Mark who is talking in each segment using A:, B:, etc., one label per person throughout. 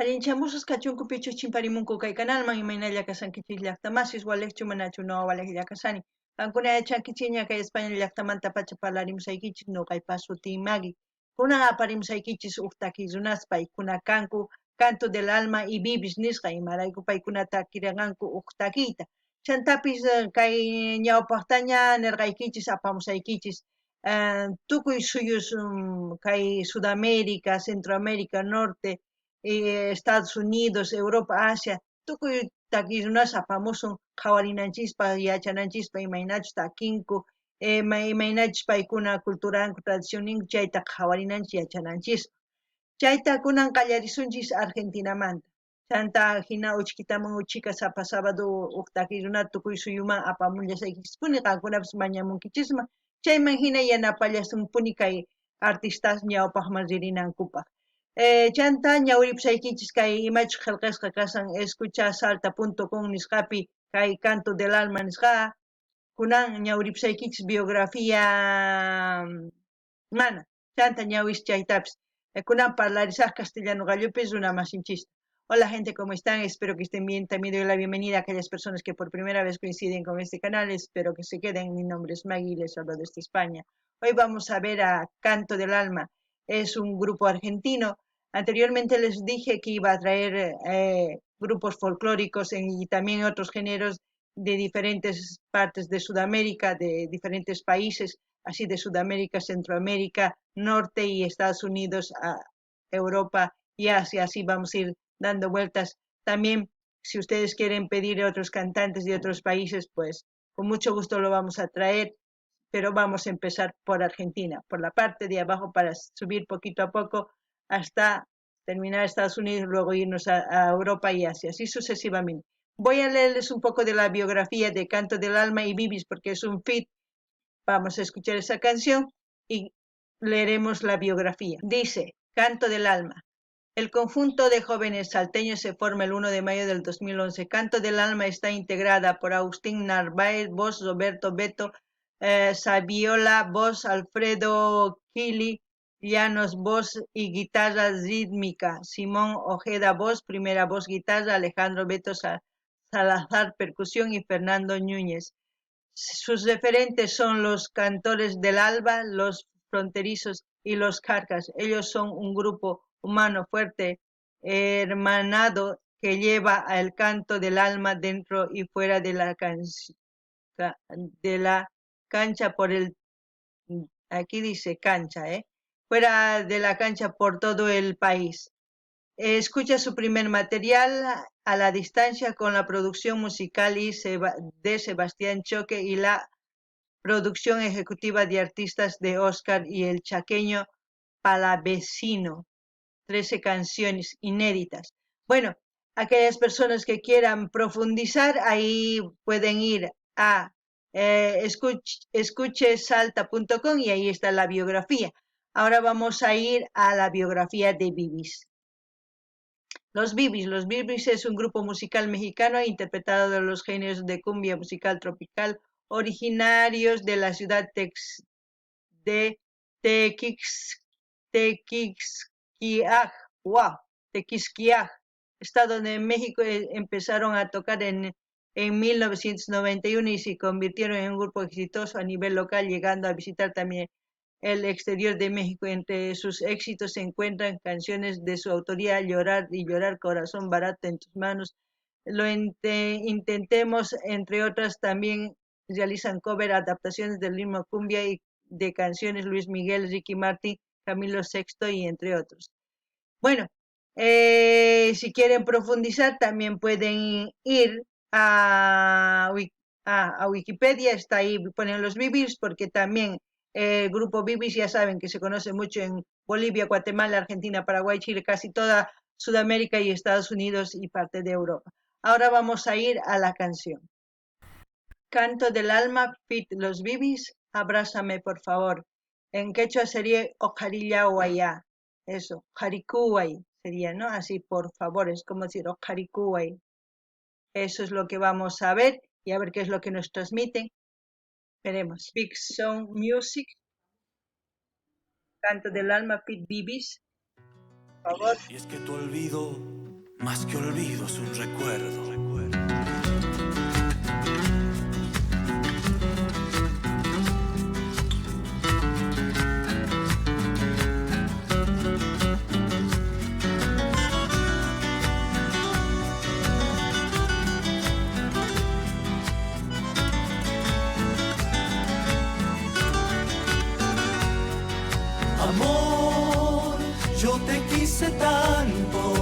A: Allinchamusas kachunku pichus chimparimunku kay kanalman imaynalla kasankichis llaqtamasis waleqchu manachu no waleqlla kasani. Kankuna yachankichiña kay España llaqtamanta pacha parlarimusaykichis ñuqaypas sutimagi. Kunan aparimusaykichis huk takirunas paykuna kanku Canto del Alma y Vivis nisqa imarayku paykunata kiranqanku huk takiyta. Chantapis kay ñawpaqtaña nirqaykichis apamusaykichis tukuy suyus kay Sudamérica, Centroamérica, Norte, Estados Unidos, Europa, Asia, tukuy takirunas apamusun qhawarinanchispa yachananchispa imaynachus takinku, imaynachus paykuna culturanku, tradicionninku chayta qhawarinanchis yachananchis. Chayta kunan qallarisunchis Argentinamanta. Chanta hina uchkitaman uchika sapa sábado huk takirunata tukuy suyuman apamullasaykichikpuni qankunapas mañamunkichisma. Chayman hina yanapallasumpuni kay artistas ñawpaqman ririnankupaq. Chanta ñawripusaykichis kay imachus qillqisqa kasan escuchasalta.com nisqapi kay Canto del Alma nisqa kunan ñawripusaykichis biografía mana chanta ñawis chaytapis kunan parlarisaq castellano gallopis runa masinchista. Hola gente, ¿cómo están? Espero que estén bien. También doy la bienvenida a aquellas personas que por primera vez coinciden con este canal. Espero que se queden. Mi nombre es Maggie y les hablo desde España. Hoy vamos a ver a Canto del Alma. Es un grupo argentino. Anteriormente les dije que iba a traer grupos folclóricos y también otros géneros de diferentes partes de Sudamérica, de diferentes países, así de Sudamérica, Centroamérica, Norte y Estados Unidos, a Europa y Asia. Así vamos a ir dando vueltas. También, si ustedes quieren pedir a otros cantantes de otros países, pues con mucho gusto lo vamos a traer, pero vamos a empezar por Argentina, por la parte de abajo para subir poquito a poco hasta terminar Estados Unidos, luego irnos a Europa y Asia, así sucesivamente. Voy a leerles un poco de la biografía de Canto del Alma y Vivis, porque es un feat. Vamos a escuchar esa canción y leeremos la biografía. Dice, Canto del Alma. El conjunto de jóvenes salteños se forma el 1 de mayo del 2011. Canto del Alma está integrada por Agustín Narváez, voz, Roberto Beto, Saviola, voz, Alfredo Kili, Llanos, voz y guitarra rítmica, Simón Ojeda, voz, primera voz, guitarra, Alejandro Beto Salazar, percusión y Fernando Núñez. Sus referentes son los Cantores del Alba, los Fronterizos y los Carcas. Ellos son un grupo humano fuerte, hermanado, que lleva el canto del alma dentro y fuera de la cancha por el, aquí dice cancha, fuera de la cancha por todo el país. Escucha su primer material a la distancia con la producción musical de Sebastián Choque y la producción ejecutiva de artistas de Oscar y el chaqueño Palavecino. 13 canciones inéditas. Bueno, aquellas personas que quieran profundizar, ahí pueden ir a escuchesalta.com y ahí está la biografía. Ahora vamos a ir a la biografía de Vivis. Los Vivis es un grupo musical mexicano interpretado de los géneros de cumbia musical tropical originarios de la ciudad de Tequisquiac, Estado de México. Empezaron a tocar en 1991 y se convirtieron en un grupo exitoso a nivel local, llegando a visitar también el exterior de México. Entre sus éxitos se encuentran canciones de su autoría, Llorar y Llorar, Corazón Barato en tus manos, Lo intentemos, entre otras. También realizan cover, adaptaciones del ritmo cumbia y de canciones Luis Miguel, Ricky Martin, Camilo VI y entre otros. Bueno, si quieren profundizar también pueden ir a Wikipedia, está ahí, ponen los Vivis, porque también el grupo Vivis ya saben que se conoce mucho en Bolivia, Guatemala, Argentina, Paraguay, Chile, casi toda Sudamérica y Estados Unidos y parte de Europa. Ahora vamos a ir a la canción. Canto del Alma, fit los Vivis, abrázame por favor. En quechua sería Ocarilla Guayá, eso, Jarikuway sería, ¿no? Así, por favor, es como decir Ocarikuway. Eso es lo que vamos a ver y a ver qué es lo que nos transmiten. Veremos. Big Sound Music, Canto del Alma, Pit Vivis, por favor.
B: Y es que tu olvido más que olvido es un recuerdo. Amor, yo te quise tanto.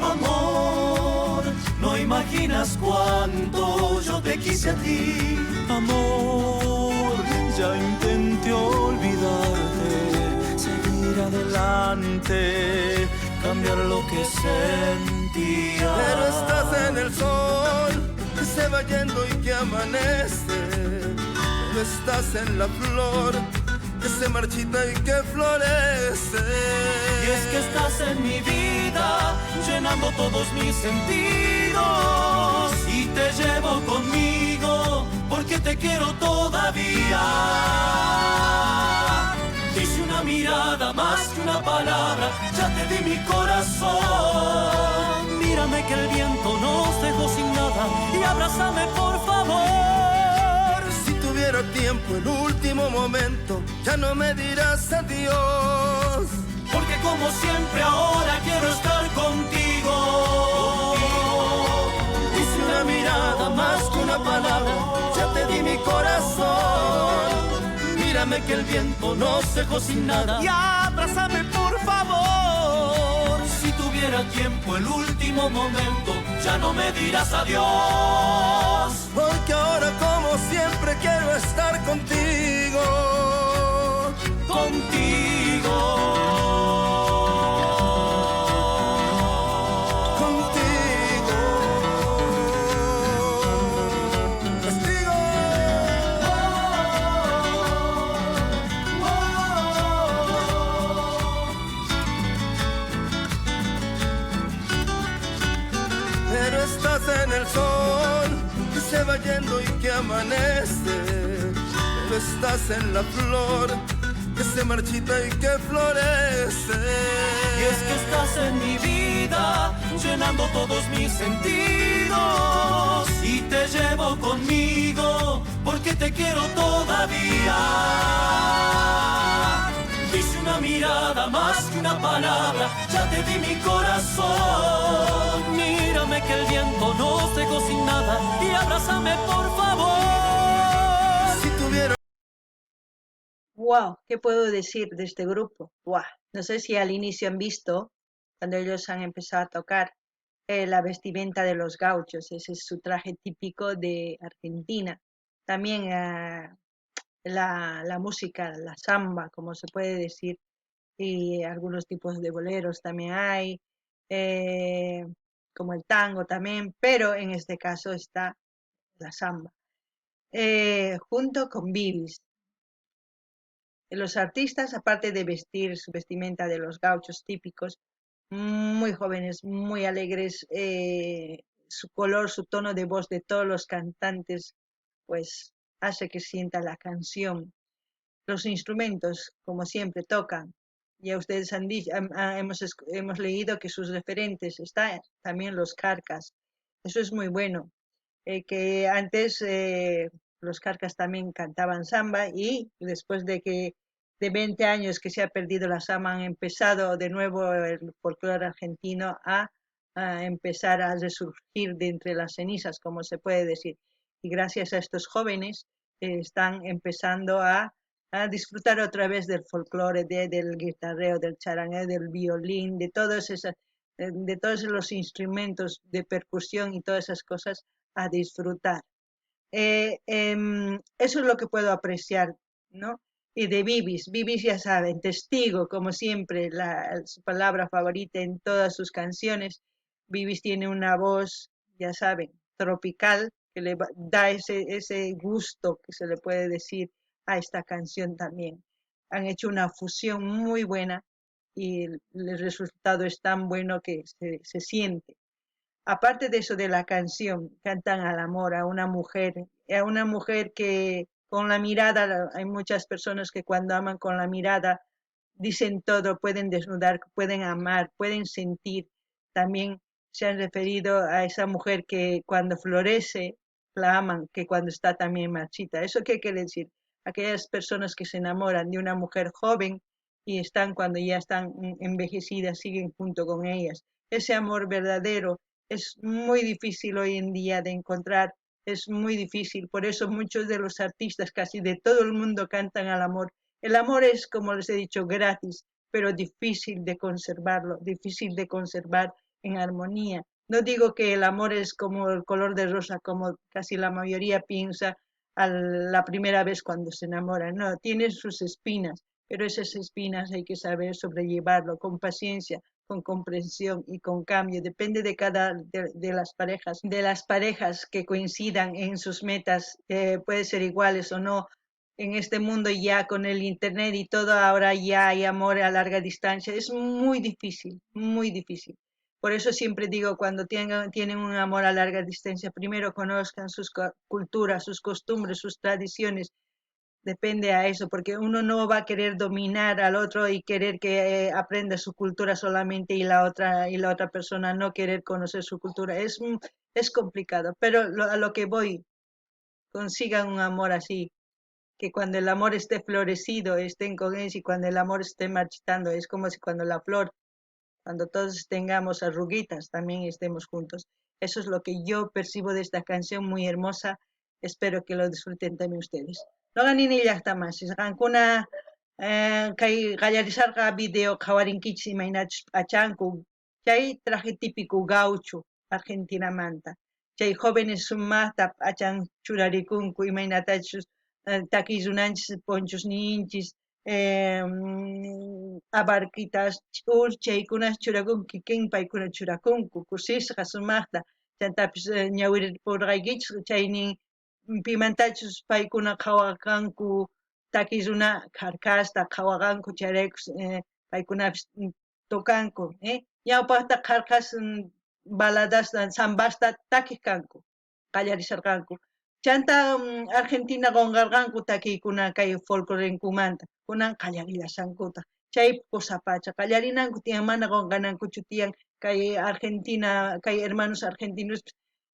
B: Amor, no imaginas cuánto yo te quise a ti. Amor, ya intenté olvidarte, seguir adelante, cambiar lo que sentía.
C: Pero estás en el sol, que se va yendo y que amanece. Pero estás en la flor, que se marchita y que florece.
B: Y es que estás en mi vida, llenando todos mis sentidos. Y te llevo conmigo, porque te quiero todavía. Dice una mirada más que una palabra, ya te di mi corazón. Mírame que el viento nos dejó sin nada y abrázame por favor.
C: Si tuviera tiempo el último momento, ya no me dirás adiós.
B: Porque como siempre ahora quiero estar contigo.
C: Dice una mirada más que una palabra, ya te di mi corazón. Mírame que el viento nos dejó sin nada y abrázame por favor.
B: Si tuviera tiempo el último momento, ya no me dirás adiós.
C: Porque ahora como siempre quiero estar contigo. Pero estás en el sol, que se va yendo y que amanece. Pero estás en la flor, que se marchita y que florece.
B: Y es que estás en mi vida, llenando todos mis sentidos. Y te llevo conmigo, porque te quiero todavía. Dice una mirada más que una palabra, ya te di mi corazón. Mírame que el viento nos dejó sin nada y abrázame por favor.
C: Si tuviera...
A: Wow, ¿qué puedo decir de este grupo? Wow, no sé si al inicio han visto, cuando ellos han empezado a tocar, la vestimenta de los gauchos, ese es su traje típico de Argentina. También la música, la samba, como se puede decir, y algunos tipos de boleros también hay, eh, como el tango también, pero en este caso está la samba. Junto con Bibis. Los artistas, aparte de vestir su vestimenta de los gauchos típicos, muy jóvenes, muy alegres, su color, su tono de voz de todos los cantantes, pues hace que sienta la canción. Los instrumentos, como siempre, tocan. Ya ustedes han dicho, hemos leído que sus referentes están también los carcas. Eso es muy bueno. Que antes los carcas también cantaban samba y después de 20 años que se ha perdido la samba han empezado de nuevo el folclore argentino a empezar a resurgir de entre las cenizas, como se puede decir. Y gracias a estos jóvenes están empezando a disfrutar otra vez del folclore, del guitarreo, del charangueo, del violín, de todos los instrumentos de percusión y todas esas cosas a disfrutar. Eso es lo que puedo apreciar, ¿no? Y de Bibis, Bibis ya saben, testigo, como siempre, su palabra favorita en todas sus canciones. Bibis tiene una voz, ya saben, tropical, que da ese gusto que se le puede decir a esta canción también. Han hecho una fusión muy buena y el resultado es tan bueno que se siente. Aparte de eso de la canción, cantan al amor, a una mujer que con la mirada, hay muchas personas que cuando aman con la mirada dicen todo, pueden desnudar, pueden amar, pueden sentir, también se han referido a esa mujer que cuando florece la aman, que cuando está también marchita. ¿Eso qué quiere decir? Aquellas personas que se enamoran de una mujer joven y están cuando ya están envejecidas, siguen junto con ellas. Ese amor verdadero es muy difícil hoy en día de encontrar, es muy difícil. Por eso muchos de los artistas casi de todo el mundo cantan al amor. El amor es, como les he dicho, gratis, pero difícil de conservarlo, difícil de conservar en armonía. No digo que el amor es como el color de rosa, como casi la mayoría piensa a la primera vez cuando se enamora. No, tiene sus espinas, pero esas espinas hay que saber sobrellevarlo con paciencia, con comprensión y con cambio. Depende de cada de las parejas que coincidan en sus metas, puede ser iguales o no. En este mundo ya con el internet y todo, ahora ya hay amor a larga distancia. Es muy difícil, muy difícil. Por eso siempre digo, cuando tienen un amor a larga distancia, primero conozcan sus culturas, sus costumbres, sus tradiciones. Depende a eso, porque uno no va a querer dominar al otro y querer que aprenda su cultura solamente y la otra persona no querer conocer su cultura. Es complicado, pero a lo que voy, consigan un amor así, que cuando el amor esté florecido, estén con él, y cuando el amor esté marchitando, es como si cuando la flor, cuando todos tengamos arruguitas, también estemos juntos. Eso es lo que yo percibo de esta canción muy hermosa. Espero que lo disfruten también ustedes. No ganin ella está más. Si alguna kay gallarizarqa video qhawarinkichis imaynachus achanku. Chay traje típico gaucho Argentina manta. Chay jóvenes sumaqta achan churarikunku imaynatachus taquillunanchis ponchos ninchis abarquitas chaykunas churakunku kikin paykuna churakunku kusisqa sumaqta chantapis ñawirirpurqaykichis chaynin pimantachus paykuna qhawaqanku taquilluna karkasta qhawaqanku chayraykus paykunapis tokanku ñawpaqta qarqas baladasta sambasta takiq kanku qallarisharqanku chanta Argentina qonqarqanku takiykuna kay folclorenkumanta kunan qallarillashankuta chay qusapacha qallarinanku tiyan mana qonqanankuchu tiyan kay Argentina kay hermanos argentinos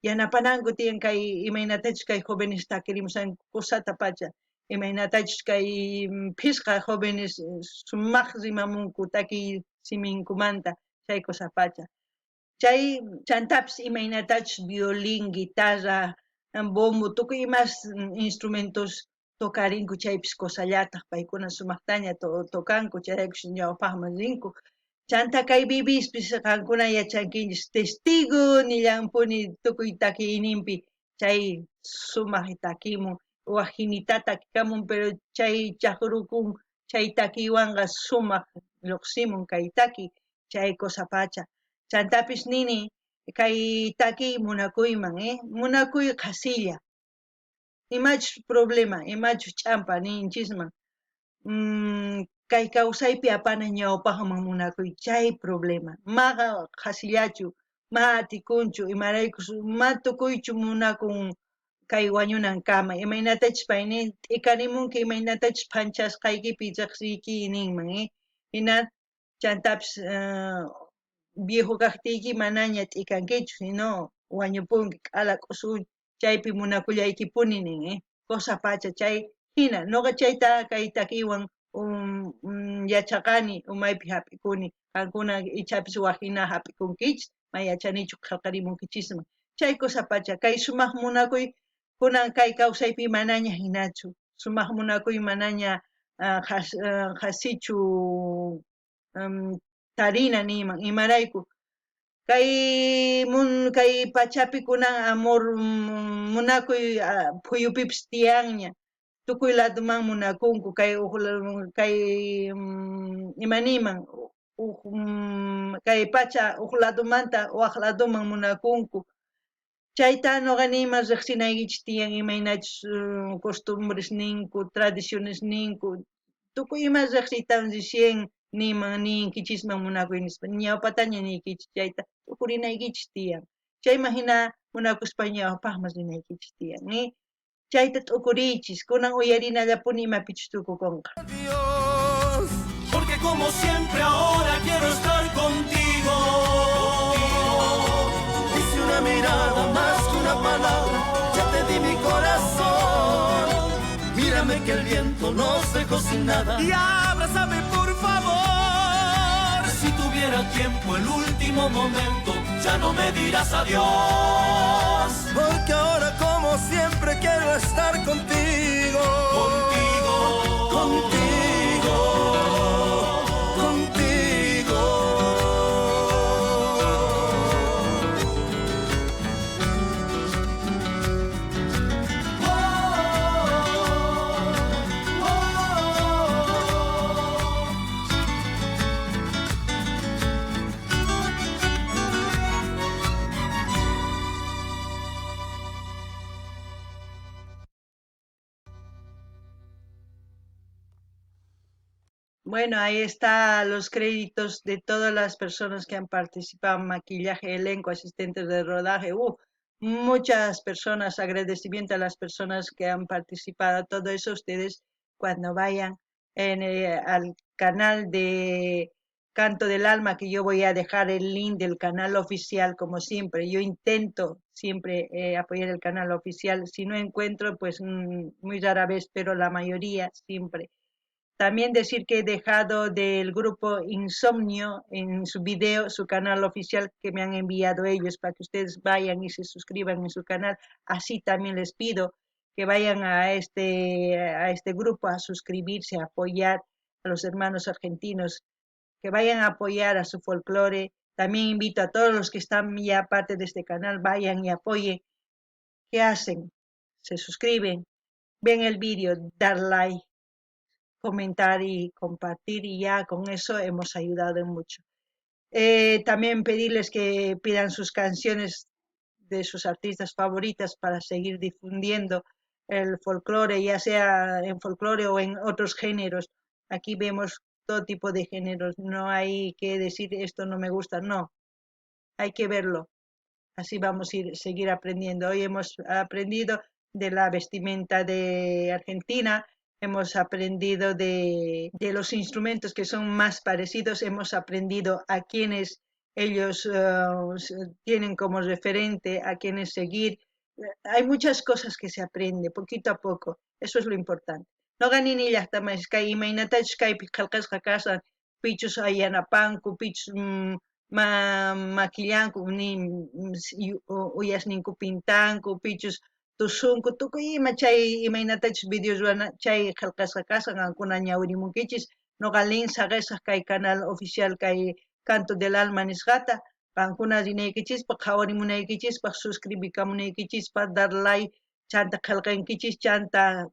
A: yanapananku tiyan kay imaynatachus kay jóvenes takirimushanku qusata pacha imaynatachus kay phisqa jóvenes sumaq rimamunku takiy siminkumanta chay qusapacha chay chantapis imaynatachus violín, guitarra, bombo, tukuy imas instrumentos tokarinku chaypis kusallata paykuna sumaqtaña tokanku chayraykus ñawpaqman rinku chanta kay vivispis qankuna yachankinchis testigo nillampuni tukuy takiyninpi chay sumaq takimun wajinita takikamun pero chay chaqrukun chay takiywanqa sumaq lluqsimun kay takiy chay qusapacha chantapis nini kay takiy munakuyman munakuy qasilla imachus problema imachus ch'ampa ninchisman kay kawsaypi apana ñawpaqman munakuy chay problema maqa qasillachu ma atikunchu imaraykus ma tukuychu munakun kay wañunankama imaynatachus pay nin t'ikarimunki imaynatachus phanchasqaykipi riqsiyki ninman hina chantapis viejo kaqtiyki manaña t'ikankich sino wañupunki k'ala q'usu chaypi munakullaykipuni nin qusapacha chay hina nuqa chayta kay takiywan yachaqani umaypi hap'ikuni qankuna ichapis wajina hap'ikunkichis mayachanichu qillqarimunkichisman chay qusapacha kay sumaq munakuy kunan kay kawsaypi manaña hinachu sumaq munakuy manaña hasichu tarina niyman imarayku kay pachapi kunan amor munakuy phuyupipas tiyanña tukuy ladoman munakunku kay imaniyman kay pacha huk ladomanta waq ladoman munakunku chayta nuqa niyman riqsinaykichis tiyan imaynachus costumbres ninku tradiciones ninku tukuy ima riqsiytawan rishen niyman ninkichisman munakuy nispa ñawpataña niykichis chayta tukurinaykichis tiyan chayman hina munakuspa ñawpaqman rinaykichis tiyan chayta tukuriychis kunan uyarinallapuni imapichus tukukunqa
B: Porque como siempre ahora quiero estar contigo
C: palabra, ya te di mi corazón. Mírame que el viento nos dejó sin nada y abrázame por favor.
B: Si tuviera tiempo el último momento, ya no me dirás adiós.
C: Porque ahora como siempre quiero estar contigo.
B: Contigo,
C: Contigo, contigo.
A: Bueno, ahí está los créditos de todas las personas que han participado en maquillaje, elenco, asistentes de rodaje. Muchas personas, agradecimiento a las personas que han participado. Todo eso ustedes cuando vayan al canal de Canto del Alma, que yo voy a dejar el link del canal oficial, como siempre. Yo intento siempre apoyar el canal oficial. Si no encuentro, pues muy rara vez, pero la mayoría siempre. También decir que he dejado del grupo Insomnio en su video, su canal oficial que me han enviado ellos para que ustedes vayan y se suscriban en su canal. Así también les pido que vayan a este grupo a suscribirse, a apoyar a los hermanos argentinos, que vayan a apoyar a su folclore. También invito a todos los que están ya parte de este canal, vayan y apoyen. ¿Qué hacen? Se suscriben, ven el vídeo, dar like, comentar y compartir y ya con eso hemos ayudado mucho. También pedirles que pidan sus canciones de sus artistas favoritas para seguir difundiendo el folclore, ya sea en folclore o en otros géneros. Aquí vemos todo tipo de géneros, no hay que decir esto no me gusta, no, hay que verlo. Así vamos a seguir aprendiendo. Hoy hemos aprendido de la vestimenta de Argentina, hemos aprendido de los instrumentos que son más parecidos, hemos aprendido a quienes ellos tienen como referente, a quienes seguir. Hay muchas cosas que se aprende poquito a poco, eso es lo importante. No ganin y hasta más que imainata sky pijalcas casa pichos ayanapanku pichos maquillanku ni uyas ninku pintanku pichos tusunku tukuy ima chay imaynatachus videos ruana chay qillqasqa kashan ankuna ñawrimunkichis noqalin saqesaq kay canal oficial kay Canto del Alma nisqata qankuna rinaykichispa qhawarimunaykichispa suscribikamunaykichispa dar like chanta qillqinkichis chanta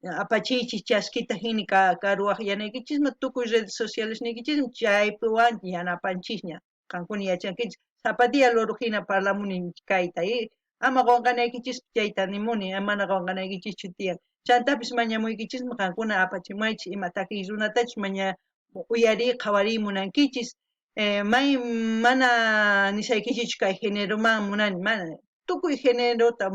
A: apachiychis chaskita hini karuwaq yanaykichisma tukuy redes sociales niykichisma chaypiwan yanapanchisña qankuna yachankichis zapatia loro hina parlamuni kayta ama qonqanaykichispa chayta nimuni mana qonqanaykichischu tiyan chantapis mañamuykichisma qankuna apachimaychis ima takiy runatachus maña uyari qhawarimunankichis may mana nisaykichikchu kay géneroman munani mana tukuy génerota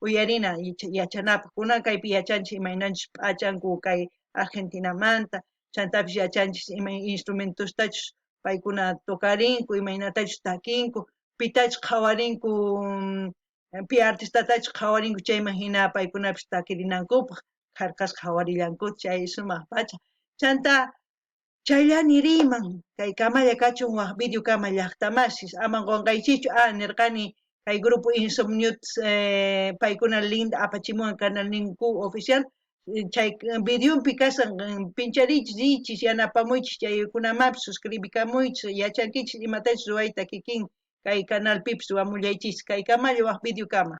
A: uyarina yachanapaq kunan kaypi yachanchik imaynanchis p'achanku kay Argentinamanta chantapis yachanchis ima instrumentostachus paykuna tokarinku imaynatachus takinku pitachus qhawarinku pi artistatachus qhawarinku chayman hina paykunapis takirinankupaq qharqasqa qhawarillanku chay sumaq pacha chanta chayllani riyman kay kamalla kachun waq video kama llaqtamasis ama qonqaykichu nirqani kay grupo Insomnio paykuna link apachimuwan canal ninku oficial chay videopi kashan pinchariychis riychis yanapamuychis chaykunamapis suscribikamuychis yachankichis imatachus ruwayta kikin kay canalpipis wamullaychis kay kamalla waq video kama